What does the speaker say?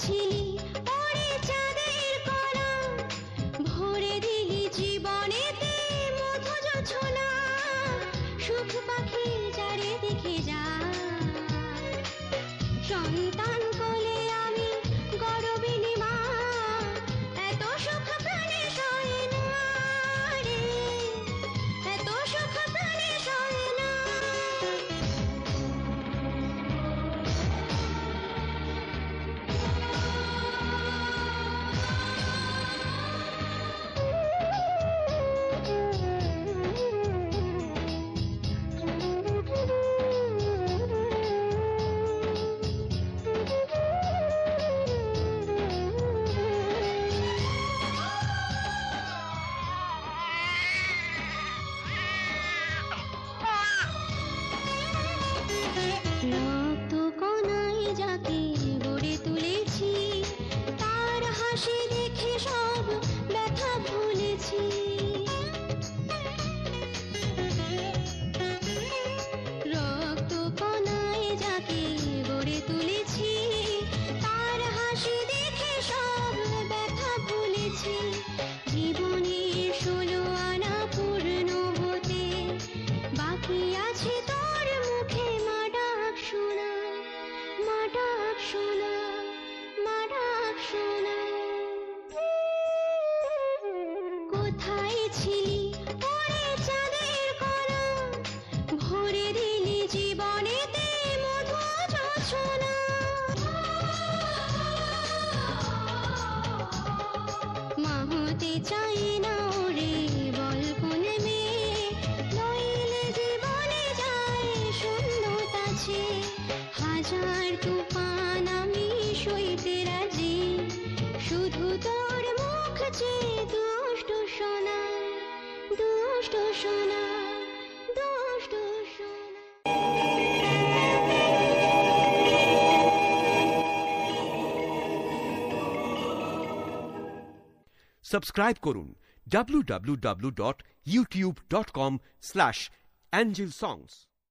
ছিলি ওরে চাঁদের কণা, ভরে দিলি জীবনেতে মধু জোছনা। সুখ পাখি চারিদিকে যায়, সন্তান কোলে আমি গর্বিণী মা। এত সুখ প্রাণে সয় না রে, এত সুখ প্রাণে সয় না। রক্ত কণায় যাকে গড়ে তুলেছি, তার হাসি দেখে সব ব্যথা ভুলেছি। রক্ত কণায় যাকে গড়ে তুলেছি, তার হাসি দেখে সব ব্যথা ভুলেছি। জীবনের 16 আনা পূর্ণ হতে বাকি আছে তোর মুখে মা ডাক শোনা, মা ডাক শোনা, মা ডাক শোনা। কোথায় ছিলি ওরে চাঁদের কণা, ভরে দিলি জীবনেতে মধু জোছনা। মা হতে চাই না ওরে বল কোন মেয়ে, নইলে জীবনে যায় শূন্যতা চেয়ে। হাজার তুফান আমি সইতে রাজি, শুধু তোর মুখ চেয়ে। দুষ্ট সোনা, দুষ্ট সোনা, দুষ্ট সোনা। সাবস্ক্রাইব করুন www.youtube.com/angelsongs।